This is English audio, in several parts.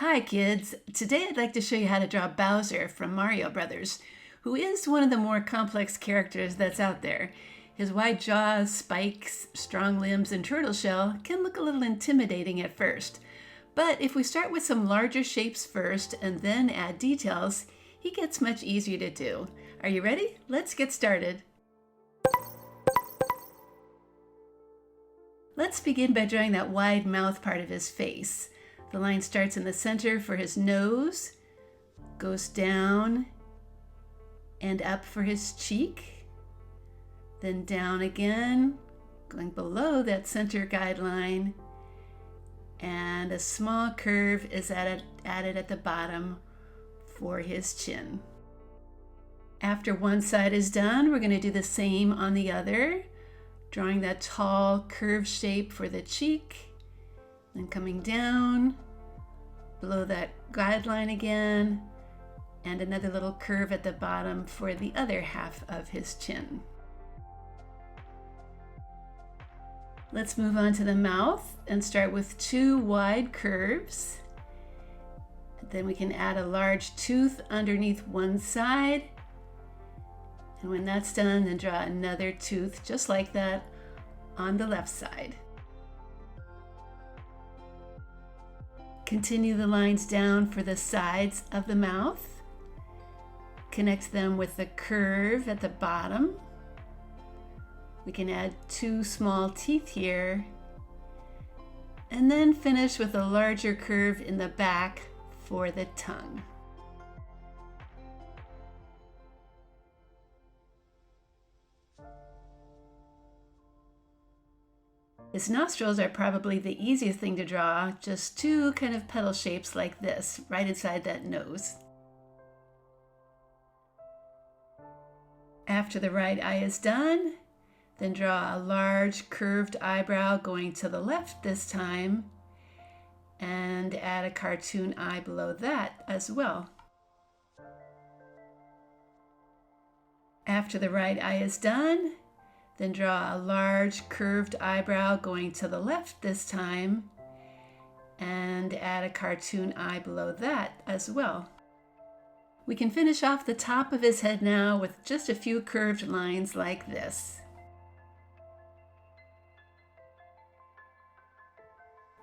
Hi kids! Today I'd like to show you how to draw Bowser from Mario Brothers, who is one of the more complex characters that's out there. His wide jaws, spikes, strong limbs, and turtle shell can look a little intimidating at first. But if we start with some larger shapes first and then add details, he gets much easier to do. Are you ready? Let's get started. Let's begin by drawing that wide mouth part of his face. The line starts in the center for his nose, goes down and up for his cheek, then down again, going below that center guideline, and a small curve is added at the bottom for his chin. After one side is done, we're going to do the same on the other, drawing that tall curved shape for the cheek, then coming down below that guideline again, and another little curve at the bottom for the other half of his chin. Let's move on to the mouth and start with two wide curves. Then we can add a large tooth underneath one side. And when that's done, then draw another tooth just like that on the left side. Continue the lines down for the sides of the mouth. Connect them with the curve at the bottom. We can add two small teeth here. And then finish with a larger curve in the back for the tongue. His nostrils are probably the easiest thing to draw, just two kind of petal shapes like this, right inside that nose. After the right eye is done, then draw a large curved eyebrow going to the left this time, and add a cartoon eye below that as well. After the right eye is done, then draw a large curved eyebrow going to the left this time, and add a cartoon eye below that as well. We can finish off the top of his head now with just a few curved lines like this.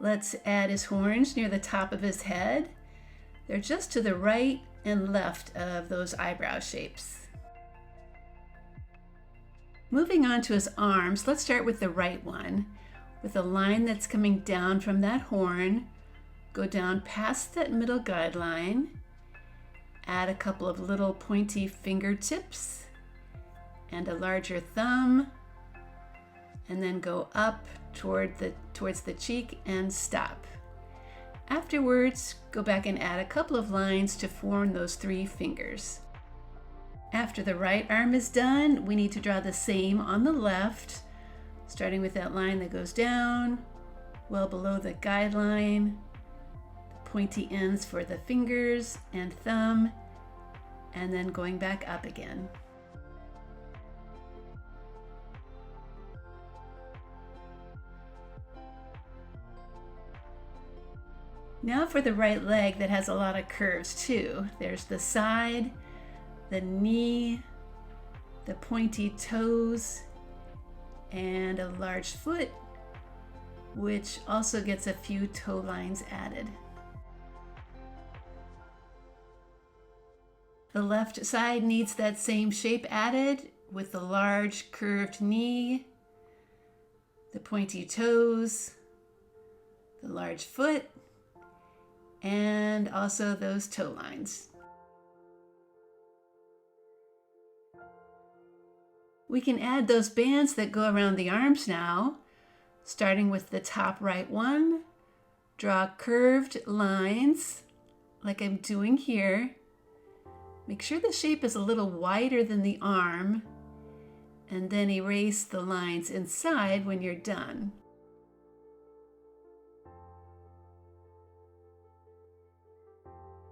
Let's add his horns near the top of his head. They're just to the right and left of those eyebrow shapes. Moving on to his arms, let's start with the right one. With a line that's coming down from that horn, go down past that middle guideline, add a couple of little pointy fingertips and a larger thumb, and then go up towards the cheek and stop. Afterwards, go back and add a couple of lines to form those three fingers. After the right arm is done, we need to draw the same on the left, starting with that line that goes down, well below the guideline, the pointy ends for the fingers and thumb, and then going back up again. Now for the right leg that has a lot of curves too. There's the side, the knee, the pointy toes, and a large foot, which also gets a few toe lines added. The left side needs that same shape added with the large curved knee, the pointy toes, the large foot, and also those toe lines. We can add those bands that go around the arms now, starting with the top right one. Draw curved lines like I'm doing here. Make sure the shape is a little wider than the arm, and then erase the lines inside when you're done.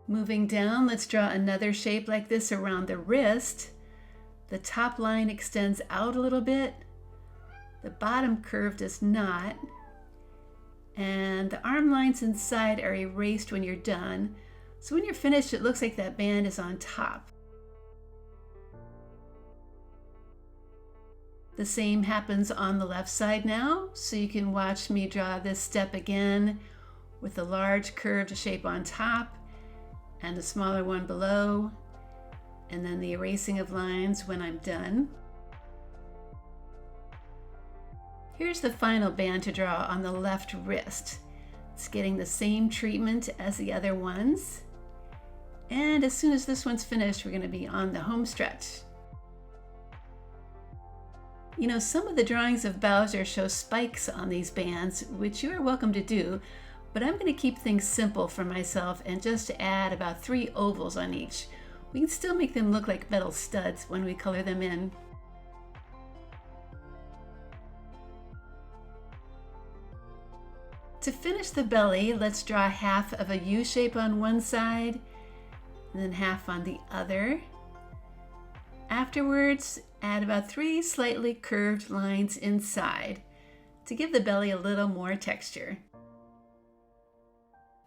Moving down, let's draw another shape like this around the wrist. The top line extends out a little bit. The bottom curve does not. And the arm lines inside are erased when you're done. So when you're finished, it looks like that band is on top. The same happens on the left side now, so you can watch me draw this step again with a large curved shape on top and a smaller one below, and then the erasing of lines when I'm done. Here's the final band to draw on the left wrist. It's getting the same treatment as the other ones. And as soon as this one's finished, we're going to be on the home stretch. You know, some of the drawings of Bowser show spikes on these bands, which you are welcome to do, but I'm going to keep things simple for myself and just add about 3 ovals on each. We can still make them look like metal studs when we color them in. To finish the belly, let's draw half of a U shape on one side and then half on the other. Afterwards, add about 3 slightly curved lines inside to give the belly a little more texture.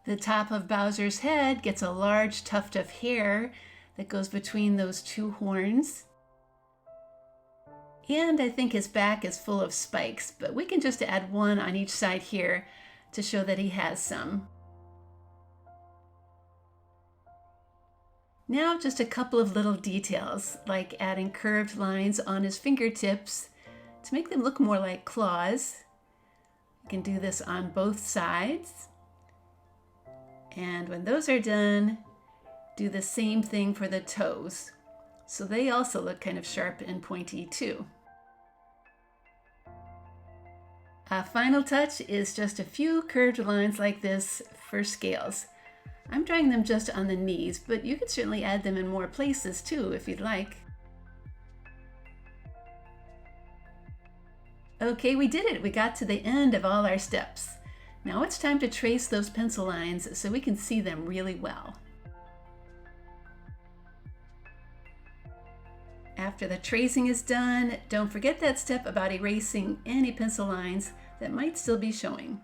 The top of Bowser's head gets a large tuft of hair that goes between those 2 horns. And I think his back is full of spikes, but we can just add 1 on each side here to show that he has some. Now just a couple of little details, like adding curved lines on his fingertips to make them look more like claws. You can do this on both sides. And when those are done, do the same thing for the toes. So they also look kind of sharp and pointy too. A final touch is just a few curved lines like this for scales. I'm drawing them just on the knees, but you can certainly add them in more places too if you'd like. Okay, we did it. We got to the end of all our steps. Now it's time to trace those pencil lines so we can see them really well. After the tracing is done, don't forget that step about erasing any pencil lines that might still be showing.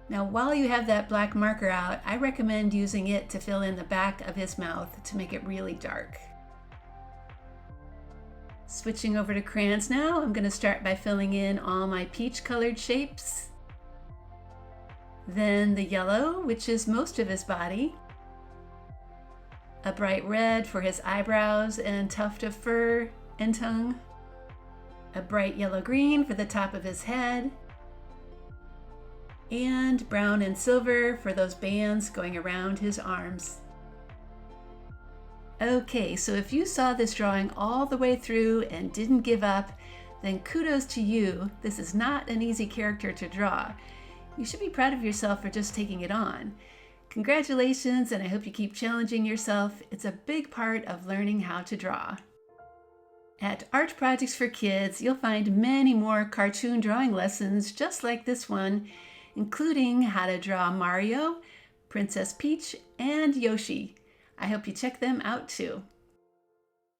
Now, while you have that black marker out, I recommend using it to fill in the back of his mouth to make it really dark. Switching over to crayons now, I'm going to start by filling in all my peach colored shapes. Then the yellow, which is most of his body. A bright red for his eyebrows and tuft of fur and tongue. A bright yellow-green for the top of his head. And brown and silver for those bands going around his arms. Okay, so if you saw this drawing all the way through and didn't give up, then kudos to you. This is not an easy character to draw. You should be proud of yourself for just taking it on. Congratulations, and I hope you keep challenging yourself. It's a big part of learning how to draw. At Art Projects for Kids, you'll find many more cartoon drawing lessons just like this one, including how to draw Mario, Princess Peach, and Yoshi. I hope you check them out too.